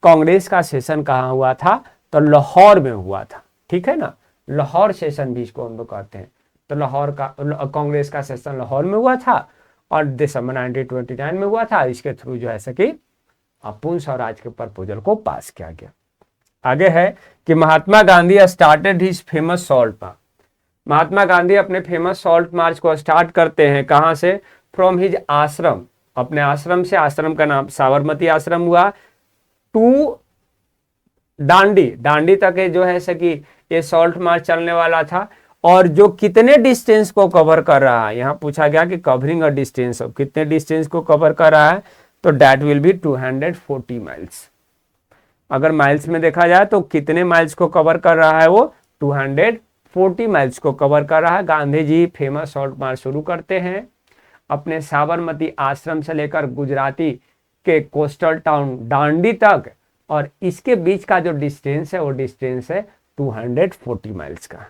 कांग्रेस का सेशन कहाँ हुआ था, तो लाहौर में हुआ था, ठीक है ना, लाहौर सेशन भी इसको हम लोग कहते हैं। तो लाहौर का कांग्रेस का सेशन लाहौर में हुआ था और दिसंबर 1929 में हुआ था। इसके थ्रू जो है कि पूर्ण स्वराज के प्रपोजल को पास किया गया। आगे है कि Mahatma Gandhi started his famous salt march. Mahatma Gandhi अपने फेमस सॉल्ट मार्च को स्टार्ट करते हैं कहां से, फ्रॉम हिज आश्रम, अपने आश्रम से, आश्रम का नाम साबरमती आश्रम हुआ, टू दांडी, दांडी तक जो है कि ये सॉल्ट मार्च चलने वाला था। और जो कितने डिस्टेंस को कवर कर रहा है, यहां पूछा गया कि कवरिंग अ डिस्टेंस, कितने डिस्टेंस को कवर कर रहा है, तो दैट विल बी 240 माइल्स। अगर माइल्स में देखा जाए तो कितने माइल्स को कवर कर रहा है, वो 240 माइल्स को कवर कर रहा है। गांधी जी फेमस सॉल्ट मार्च शुरू करते हैं अपने साबरमती आश्रम से लेकर गुजराती के कोस्टल टाउन दांडी तक, और इसके बीच का जो डिस्टेंस है वो डिस्टेंस है 240 माइल्स का।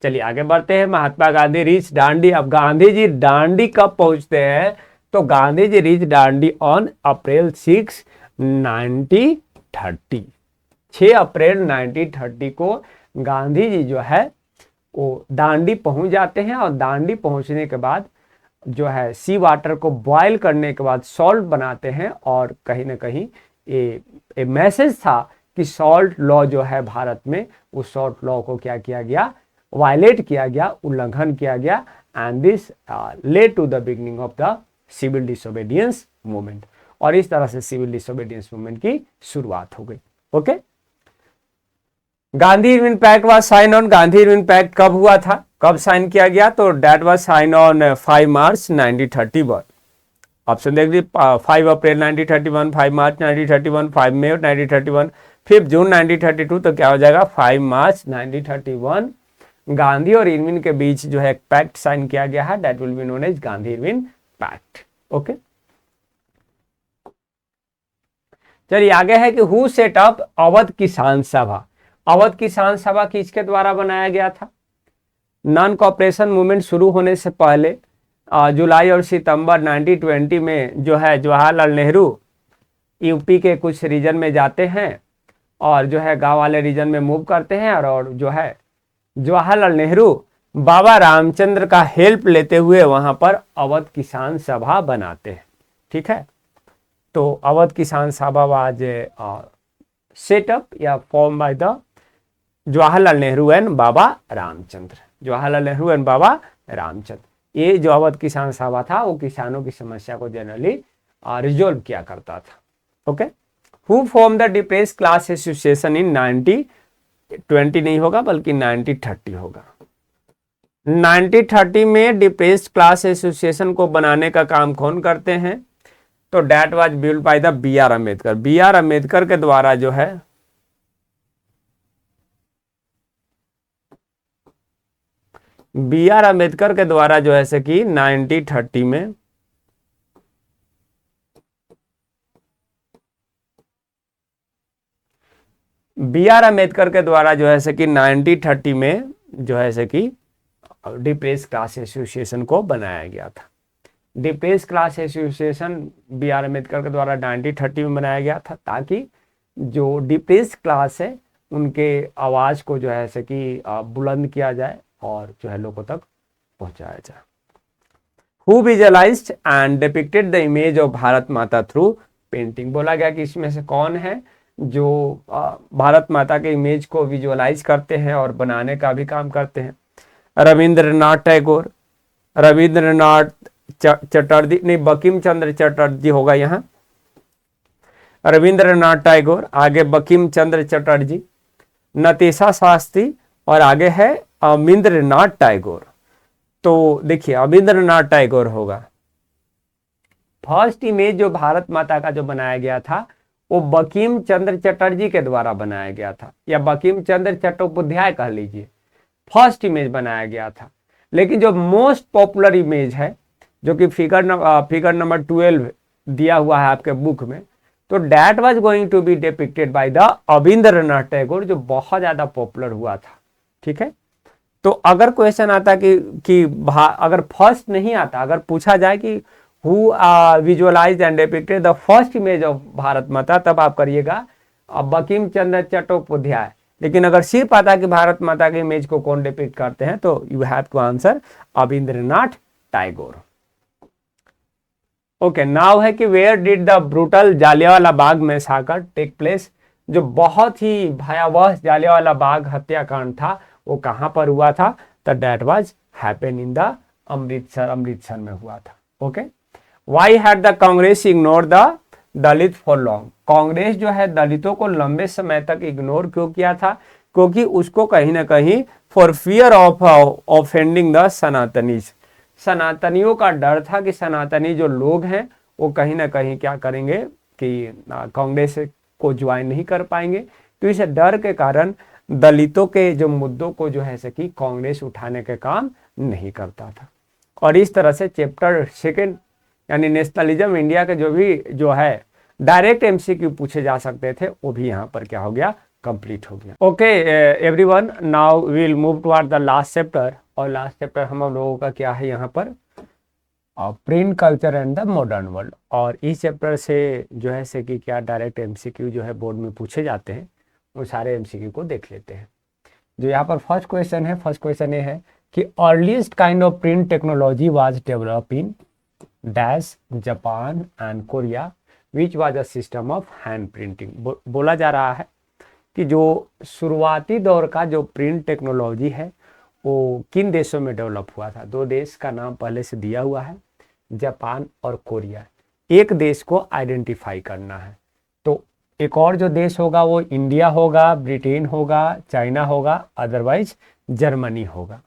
चलिए आगे बढ़ते हैं। महात्मा गांधी रीच दांडी। अब गांधी जी दांडी कब पहुंचते हैं, तो Gandhi ji reach Dandi on April 6, 1930। 6 अप्रैल 1930 को गांधी जी जो है वो दांडी पहुंच जाते हैं। और दांडी पहुंचने के बाद जो है सी वाटर को बॉयल करने के बाद सॉल्ट बनाते हैं। और कहीं ना कहीं ये मैसेज था कि सॉल्ट लॉ जो है भारत में, उस सॉल्ट लॉ को क्या किया गया, वायलेट किया गया, उल्लंघन किया गया। And this led to the beginning of the civil disobedience movement. और इस तरह से सिविल डिसोबीडियंस मूवमेंट की शुरुआत हो गई। Okay, Gandhi Irwin pact was sign on. Gandhi Irwin pact कब हुआ था, कब साइन किया गया, तो that was sign on 5 March 1931। Option देख लीजिए, 5 अप्रैल 1931, 5 मार्च 1931, 5 मई 1931, 5 जून 1932। तो क्या हो जाएगा, 5 मार्च 1931 गांधी और इरविन के बीच जो है एक पैक्ट साइन किया गया है, that will be known as Gandhi Irwin pact. Okay, चलिए आगे है कि who set up Awadh Kisan सभा। अवध किसान सभा किसके द्वारा बनाया गया था। नॉन कॉपरेशन मूवमेंट शुरू होने से पहले जुलाई और सितंबर 1920 में जो है जवाहरलाल नेहरू यूपी के कुछ रीजन में जाते हैं और जो है गांव वाले रीजन में मूव करते हैं। और जो है जवाहरलाल नेहरू बाबा रामचंद्र का हेल्प लेते हुए वहां पर अवध किसान सभा बनाते हैं, ठीक है। तो अवध किसान सभा वाज सेटअप या form by the Jawaharlal Nehru and Baba Ramchandra. Jawaharlal Nehru and Baba Ramchandra, ये जो अवध किसान सभा था वो किसानों की समस्या को जनरली रिजोल्व किया करता था। Okay, who form the depress class association in 1920 नहीं होगा बल्कि 1930 होगा। 1930 में डिप्रेस्ड क्लास एसोसिएशन को बनाने का काम कौन करते हैं, तो that was build by the B R Ambedkar. B R Ambedkar के द्वारा जो है बी आर अम्बेडकर के द्वारा जो है से कि 1930 में बी आर अम्बेडकर के द्वारा जो है से कि 1930 में जो है से कि डिप्रेस क्लास एसोसिएशन को बनाया गया था। Depress class association B R Ambedkar के द्वारा 1930 में बनाया गया था ताकि जो डिप्रेस क्लास है उनके आवाज को जो है से कि बुलंद किया जाए और जो है लोगों तक पहुंचाया जाए। Who visualised and depicted the image of Bharat माता थ्रू पेंटिंग। बोला गया कि इसमें से कौन है जो भारत माता के इमेज को विजुअलाइज करते हैं और बनाने का भी काम करते हैं। रविंद्रनाथ टैगोर, रविंद्रनाथ चटर्जी नहीं, बंकिम चंद्र चटर्जी होगा यहाँ। रविंद्रनाथ टैगोर, आगे बंकिम चंद्र चटर्जी, नतीशा शास्त्री और आगे है अविंद्रनाथ टैगोर। तो देखिए अविंद्रनाथ टैगोर होगा। फर्स्ट इमेज जो भारत माता का जो बनाया गया था वो बंकिम चंद्र चटर्जी के द्वारा बनाया गया था, या बंकिम चंद्र चट्टोपाध्याय कह लीजिए, फर्स्ट इमेज बनाया गया था। लेकिन जो मोस्ट पॉपुलर इमेज है, जो कि फिगर नंबर 12 दिया हुआ है आपके बुक में, तो that was going to be depicted by the Abanindranath Tagore, जो बहुत ज्यादा पॉपुलर हुआ था। ठीक है, तो अगर क्वेश्चन आता कि अगर फर्स्ट नहीं आता, अगर पूछा जाए कि who visualize and depicted the first image of Bharat Mata, तब आप करिएगा बंकिम चंद्र चट्टोपाध्याय। लेकिन अगर सिर्फ आता कि भारत माता के इमेज को कौन डिपिक्ट करते हैं, तो you have to answer Abanindranath Tagore. Okay, now है कि where did the brutal Jallianwala Bagh massacre take place. जो बहुत ही भयावह जालियांवाला बाग हत्याकांड था वो कहां पर हुआ था? तो that was happen in the Amritsar में हुआ था। Okay, why had the Congress ignore the Dalit for long. Congress जो है दलितों को लंबे समय तक इग्नोर क्यों किया था? क्योंकि उसको कहीं ना कहीं for fear of offending the Sanatanis, सनातनियों का डर था कि सनातनी जो लोग हैं वो कहीं ना कहीं क्या करेंगे कि कांग्रेस को ज्वाइन नहीं कर पाएंगे। तो इस डर के कारण दलितों के जो मुद्दों को जो है कि कांग्रेस उठाने के काम नहीं करता था। और इस तरह से चैप्टर 2 यानी नेशनलिज्म इंडिया के जो है डायरेक्ट एमसीक्यू पूछे जा सकते थे, वो भी यहाँ पर क्या हो गया? कंप्लीट हो गया। Okay everyone, now we will move toward the last chapter. और लास्ट चैप्टर हम लोगों का क्या है यहाँ पर? Print culture and the modern world. और इस चैप्टर से जो है से कि क्या डायरेक्ट एमसीक्यू जो है बोर्ड में पूछे जाते हैं, वो सारे एमसीक्यू को देख लेते हैं। जो यहाँ पर फर्स्ट क्वेश्चन है, फर्स्ट क्वेश्चन ये है कि earliest kind of print technology was develop in dash Japan and Korea which was a system of hand printing. बोला जा रहा है कि जो शुरुआती दौर का जो प्रिंट टेक्नोलॉजी है वो किन देशों में डेवलप हुआ था? 2 देश का नाम पहले से दिया हुआ है, जापान और कोरिया। एक देश को आइडेंटिफाई करना है, तो एक और जो देश होगा वो इंडिया होगा, ब्रिटेन होगा, चाइना होगा, अदरवाइज जर्मनी होगा।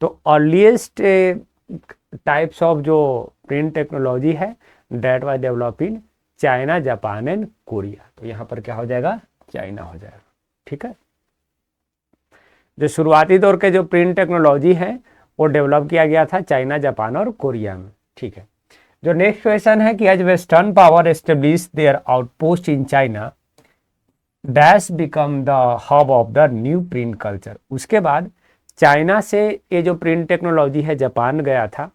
तो अर्लीस्ट टाइप्स ऑफ जो प्रिंट टेक्नोलॉजी है that was develop in China, Japan and Korea. तो यहाँ पर क्या हो जाएगा? चाइना हो जाएगा। ठीक है, जो शुरुआती दौर के जो प्रिंट टेक्नोलॉजी है वो डेवलप किया गया था चाइना, जापान और कोरिया में। ठीक है, जो नेक्स्ट क्वेश्चन है कि as western power establish their outpost in China dash become the hub of the new print culture. उसके बाद चाइना से ये जो प्रिंट टेक्नोलॉजी है जापान गया था,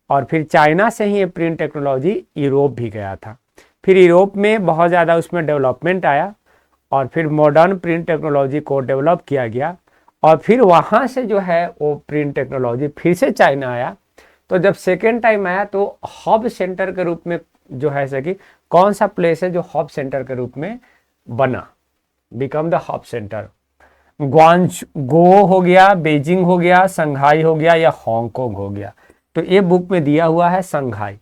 और फिर चाइना से ही ये प्रिंट टेक्नोलॉजी यूरोप भी गया था। फिर यूरोप में बहुत ज़्यादा उसमें डेवलपमेंट आया, और फिर मॉडर्न प्रिंट टेक्नोलॉजी को डेवलप किया गया, और फिर वहाँ से जो है वो प्रिंट टेक्नोलॉजी फिर से चाइना आया। तो जब सेकेंड टाइम आया तो हब सेंटर के रूप में जो है कि कौन सा प्लेस है जो हब सेंटर के रूप में बना, become the hub centre? Guangzhou हो गया, बीजिंग हो गया, संघाई हो गया, या हांगकांग हो गया। तो ये बुक में दिया हुआ है संघाई,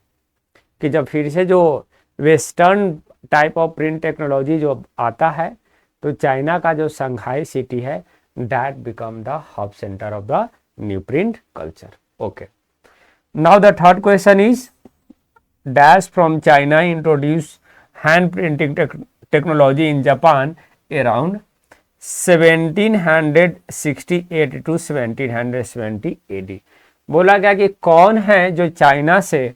कि जब फिर से जो western type of print technology जो आता है तो चाइना का जो संघाई सिटी है that become the hub center of the new print culture. Okay, now the third question is dash from China introduce hand printing technology in Japan around 1768 to 1770 AD। बोला गया कि कौन है जो China से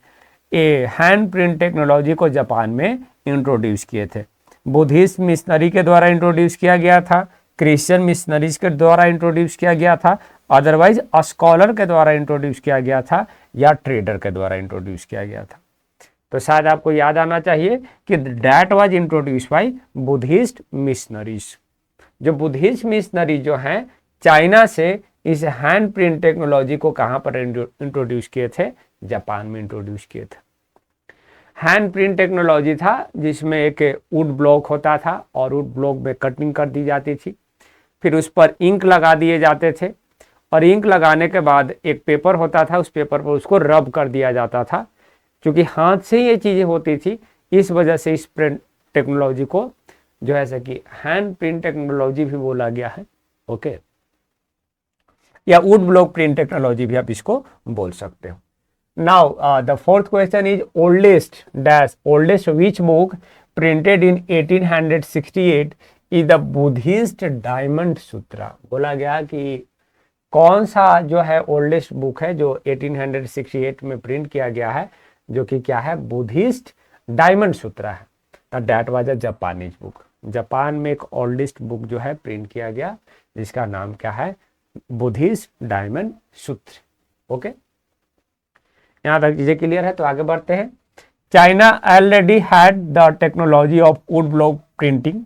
ये hand print technology को Japan में इंट्रोड्यूस किए थे? बुद्धिस्ट मिशनरी के द्वारा इंट्रोड्यूस किया गया था, क्रिश्चियन मिशनरीज के द्वारा इंट्रोड्यूस किया गया था, अदरवाइज स्कॉलर के द्वारा इंट्रोड्यूस किया गया था, या ट्रेडर के द्वारा इंट्रोड्यूस किया गया था? तो शायद आपको याद आना चाहिए कि that was introduce by Buddhist missionaries. जो बुद्धिस्ट मिशनरी जो हैं चाइना से इस हैंड प्रिंट टेक्नोलॉजी को कहाँ पर इंट्रोड्यूस किए थे? जापान में इंट्रोड्यूस किए थे। हैंड प्रिंट टेक्नोलॉजी था जिसमें एक वुड ब्लॉक होता था और वुड ब्लॉक में कटिंग कर दी जाती थी, फिर उस पर इंक लगा दिए जाते थे, और इंक लगाने के बाद एक पेपर होता था, उस पेपर पर उसको रब कर दिया जाता था। क्योंकि हाथ से ये चीज़ें होती थी, इस वजह से इस टेक्नोलॉजी को जो है ऐसे कि हैंड प्रिंट टेक्नोलॉजी भी बोला गया है, ओके, या वुड ब्लॉक प्रिंट टेक्नोलॉजी भी आप इसको बोल सकते हो। Now the fourth question is oldest which book printed in 1868 is the Buddhist diamond Sutra. बोला गया कि कौन सा जो है ओल्डेस्ट बुक है जो 1868 में प्रिंट किया गया है, जो कि क्या है, बुद्धिस्ट डायमंड सूत्रा है। That was a Japanese book. Japan में एक ओल्डेस्ट बुक जो है प्रिंट किया गया जिसका नाम क्या है, बुद्धिस्ट डायमंड सूत्र, ओके। यहां तक चीजें क्लियर है, तो आगे बढ़ते हैं। China already had the technology of wood block printing.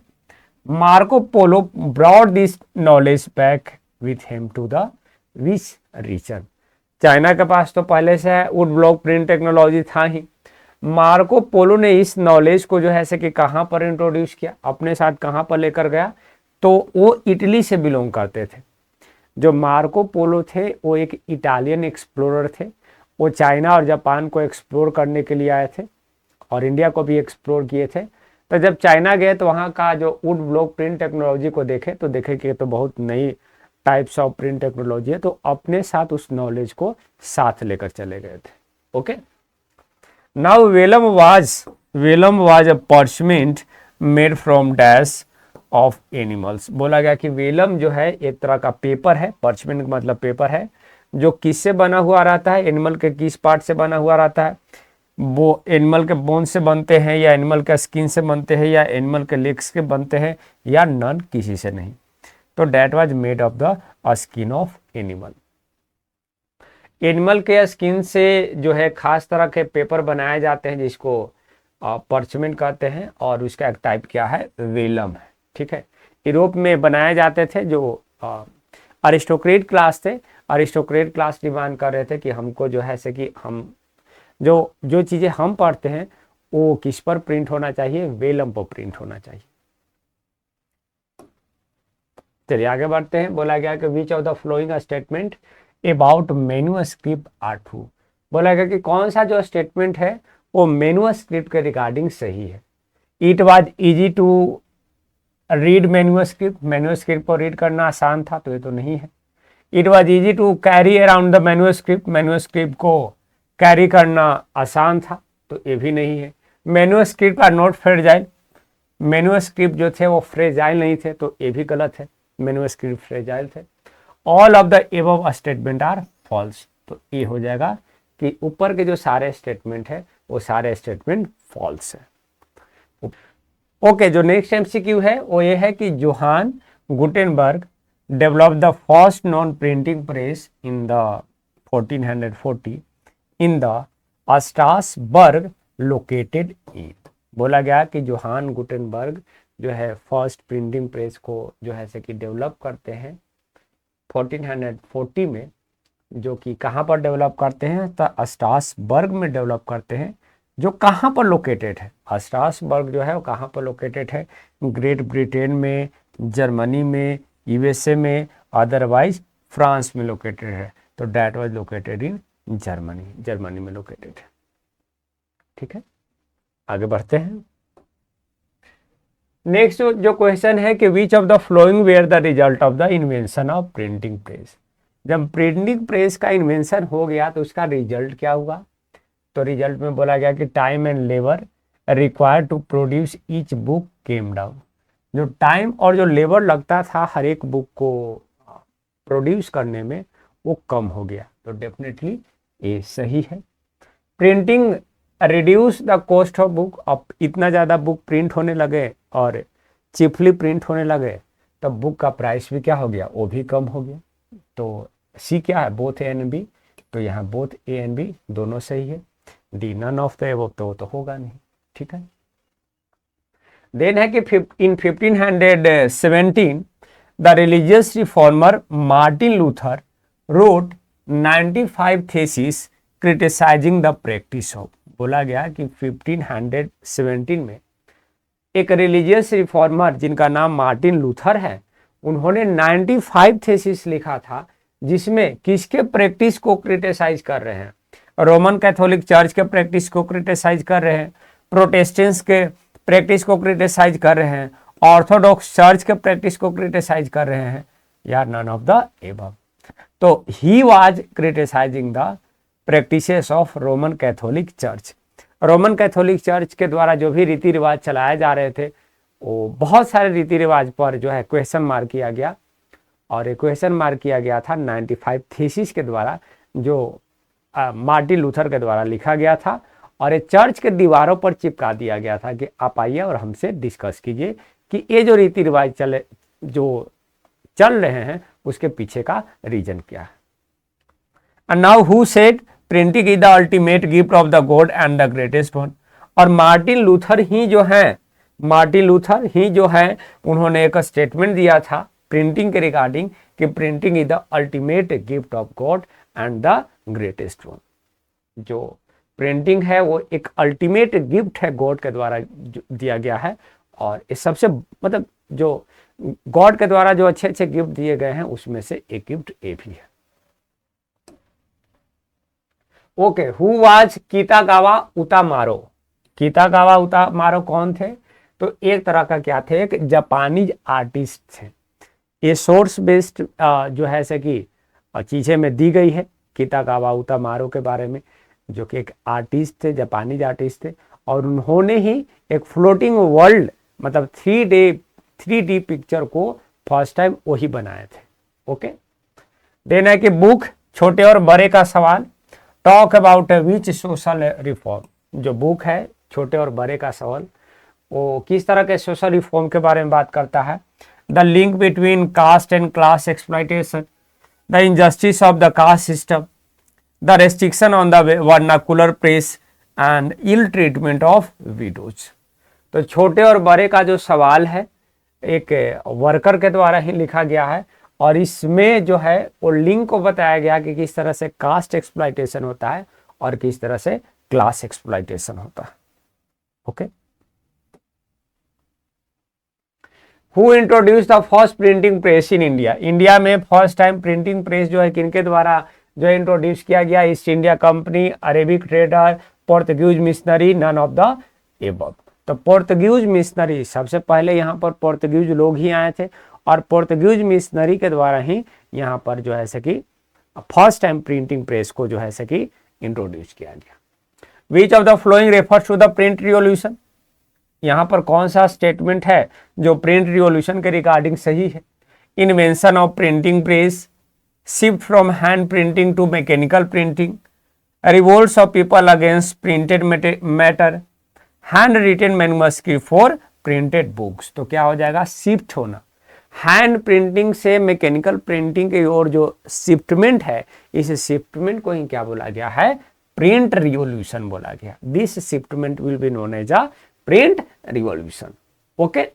Marco Polo brought this knowledge back with him to the which region. China के पास तो पहले से वुड ब्लॉक प्रिंट टेक्नोलॉजी था ही। मार्को पोलो ने इस नॉलेज को जो है से कि कहां पर इंट्रोड्यूस किया, अपने साथ कहां पर लेकर गया, तो वो इटली से बिलोंग करते थे। जो मार्को पोलो थे वो एक इटालियन एक्सप्लोरर थे। वो चाइना और जापान को एक्सप्लोर करने के लिए आए थे और इंडिया को भी एक्सप्लोर किए थे। तो जब चाइना गए तो वहाँ का जो वुड ब्लॉक प्रिंट टेक्नोलॉजी को देखे तो देखे कि तो बहुत नई टाइप्स ऑफ प्रिंट टेक्नोलॉजी है, तो अपने साथ उस नॉलेज को साथ लेकर चले गए थे, okay. Now vellum was a parchment made from dash of animals. बोला गया कि वेलम जो है एक तरह का पेपर है, पर्चमेंट मतलब पेपर है, जो किससे बना हुआ रहता है, एनिमल के किस पार्ट से बना हुआ रहता है, वो एनिमल के बोन से बनते हैं या एनिमल के स्किन से बनते हैं या एनिमल के लेग्स के बनते हैं या नन, किसी से नहीं। तो that was made of the skin of animal. Animal के स्किन से जो है खास तरह के पेपर बनाए जाते हैं जिसको पर्चमेंट कहते हैं, और उसका एक टाइप क्या है, वेलम है, ठीक है। यूरोप में बनाए जाते थे। जो अरिस्टोक्रेट क्लास थे, अरिस्टोक्रेट क्लास डिमांड कर रहे थे कि हमको जो है से कि हम जो चीज़ें हम पढ़ते हैं वो किस पर प्रिंट होना चाहिए, वेलम पर प्रिंट होना चाहिए। चलिए आगे बढ़ते हैं। बोला गया कि which of the following statement about manuscript are true. बोला गया कि कौन सा जो स्टेटमेंट है वो मैन्युस्क्रिप्ट के रिगार्डिंग सही है। It was easy to read manuscript को रीड करना आसान था, तो ये तो नहीं है। It was easy to carry around the manuscript को कैरी करना आसान था, तो ये भी नहीं है। Manuscript are not fragile, manuscript जो थे वो फ्रेजाइल नहीं थे, तो ये भी गलत है, मैन्युस्क्रिप्ट फ्रेजाइल थे। All of the above statement are false, तो ये हो जाएगा कि ऊपर के जो सारे स्टेटमेंट है वो सारे स्टेटमेंट फॉल्स है, ओके। जो नेक्स्ट एमसीक्यू है वो ये है कि Johann Gutenberg developed the first non-printing press in the 1440 in the Strasbourg located in। बोला गया कि जोहान गुटेनबर्ग जो है फर्स्ट प्रिंटिंग प्रेस को जो है से कि डेवलप करते हैं 1440 में, जो कि कहाँ पर डेवलप करते हैं, तो स्ट्रासबर्ग में डेवलप करते हैं, जो कहाँ पर लोकेटेड है। स्ट्रासबर्ग जो है वो कहाँ पर लोकेटेड है, ग्रेट ब्रिटेन में, जर्मनी में, यूएसए में, अदरवाइज फ्रांस में लोकेटेड है। तो that was located in Germany में लोकेटेड है, ठीक है। आगे बढ़ते हैं। नेक्स्ट जो क्वेश्चन है कि which of the following were the result of the invention of printing press. जब प्रिंटिंग प्रेस का इन्वेंशन हो गया तो उसका रिजल्ट क्या हुआ, तो रिजल्ट में बोला गया कि time and labour required to produce each book came down. जो टाइम और जो लेबर लगता था हर एक बुक को प्रोड्यूस करने में वो कम हो गया, तो डेफिनेटली ये सही है। Printing reduce the cost of book. अब इतना ज़्यादा बुक प्रिंट होने लगे और चीपली प्रिंट होने लगे, तब बुक का प्राइस भी क्या हो गया, वो भी कम हो गया। तो सी क्या है, बोथ ए एंड बी, तो यहाँ बोथ ए एंड बी दोनों सही है। D none of the above तो होगा नहीं, ठीक है। देन है कि in 1517 the religious reformer Martin Luther wrote 95 thesis criticizing the practice of. बोला गया कि 1517 में एक रिलीजियस रिफॉर्मर जिनका नाम मार्टिन लूथर है, उन्होंने 95 थेसिस लिखा था, जिसमें किसके प्रैक्टिस को क्रिटिसाइज कर रहे हैं, रोमन कैथोलिक चर्च के प्रैक्टिस को क्रिटिसाइज कर रहे हैं, प्रोटेस्टेंट्स के प्रैक्टिस को क्रिटिसाइज कर रहे हैं, ऑर्थोडॉक्स चर्च के प्रैक्टिस को क्रिटिसाइज कर रहे हैं, या नन ऑफ द एबव। तो he was criticizing the practices of Roman Catholic church. Roman Catholic church के द्वारा जो भी रीति रिवाज चलाए जा रहे थे, वो बहुत सारे रीति रिवाज पर जो है क्वेश्चन मार्क किया गया, और एक क्वेश्चन मार्क किया गया था 95 थीसिस के द्वारा, जो मार्टिन लूथर के द्वारा लिखा गया था, और ये चर्च के दीवारों पर चिपका दिया गया था कि आप आइए और हमसे डिस्कस कीजिए कि ये जो रीति रिवाज चल रहे हैं उसके पीछे का रीजन क्या है। And now who said printing is the ultimate gift of the God and the greatest one. और मार्टिन लूथर ही जो है उन्होंने एक स्टेटमेंट दिया था प्रिंटिंग के रिगार्डिंग कि printing is the ultimate gift of God and the greatest one. जो प्रिंटिंग है वो एक अल्टीमेट गिफ्ट है गॉड के द्वारा दिया गया है, और इस सबसे मतलब जो गॉड के द्वारा जो अच्छे अच्छे गिफ्ट दिए गए हैं उसमें से एक गिफ्ट ये भी है। Okay, who was Kitagawa Utamaro. Kitagawa Utamaro कौन थे? तो एक तरह का क्या थे, एक जापानीज आर्टिस्ट थे। ये सोर्स बेस्ड जो है ऐसे कि चीजें में दी गई है कितागावा उतामारो के बारे में, जो कि एक आर्टिस्ट थे, जापानीज आर्टिस्ट थे, और उन्होंने ही एक फ्लोटिंग वर्ल्ड मतलब 3D पिक्चर को फर्स्ट टाइम वही बनाए थे। ओके, देन है कि बुक छोटे और बड़े का सवाल, talk about which social reform. जो बुक है छोटे और बड़े का सवाल, वो किस तरह के सोशल रिफॉर्म के बारे में बात करता है। The link between caste and class exploitation, the injustice of the caste system, the restriction on the vernacular press and ill treatment of widows. तो छोटे और बड़े का जो सवाल है एक वर्कर के द्वारा ही लिखा गया है, और इसमें जो है वो लिंक को बताया गया कि किस तरह से कास्ट एक्सप्लॉइटेशन होता है और किस तरह से क्लास एक्सप्लॉइटेशन होता है। Okay, who introduce the first printing press in India. India में फर्स्ट टाइम प्रिंटिंग प्रेस जो है किनके द्वारा जो इंट्रोड्यूस किया गया? East India Company, Arabic trader, Portuguese missionary, none of the above. तो पोर्तुगीज मिशनरी, सबसे पहले यहाँ पर पोर्तुगीज लोग ही आए थे, और पोर्तुगीज मिशनरी के द्वारा ही यहाँ पर जो है कि फर्स्ट टाइम प्रिंटिंग प्रेस को जो है कि इंट्रोड्यूस किया गया। Which of the following refers to the print revolution. यहाँ पर कौन सा स्टेटमेंट है जो प्रिंट रिवॉल्यूशन के रिगार्डिंग सही है? Invention of printing press, shift from hand printing to mechanical printing, revolts of people against printed matter, hand written manuscript for printed books. तो क्या हो जाएगा? शिफ्ट होना हैंड प्रिंटिंग से मैकेनिकल प्रिंटिंग की ओर जो शिफ्टमेंट है, इस शिफ्टमेंट को ही क्या बोला गया है? प्रिंट रिवॉल्यूशन बोला गया। This shiftment will be known as a print revolution. Okay,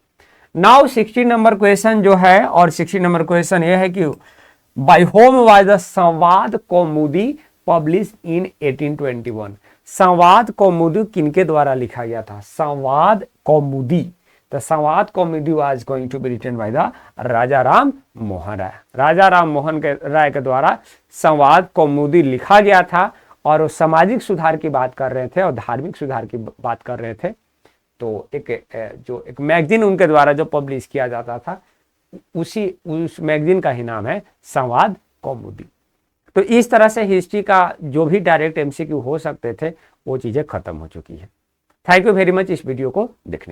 now 60 number question जो है, और 60 नंबर क्वेश्चन ये है कि बाय होम वाज द संवाद कौमुदी पब्लिश इन 1821। संवाद कौमुदी किनके द्वारा लिखा गया था? संवाद कौमुदी। तो Sambad Kaumudi was going to be written by the Raja Ram Mohan Roy. Raja Ram Mohan Roy के द्वारा संवाद कौमुदी लिखा गया था, और वो सामाजिक सुधार की बात कर रहे थे और धार्मिक सुधार की बात कर रहे थे। तो एक मैगजीन उनके द्वारा जो पब्लिश किया जाता था, उस मैगजीन का ही नाम है संवाद कौमुदी। तो इस तरह से हिस्ट्री का जो भी डायरेक्ट एमसीक्यू हो सकते थे वो चीजें खत्म हो चुकी है। थैंक यू वेरी मच इस वीडियो को देखने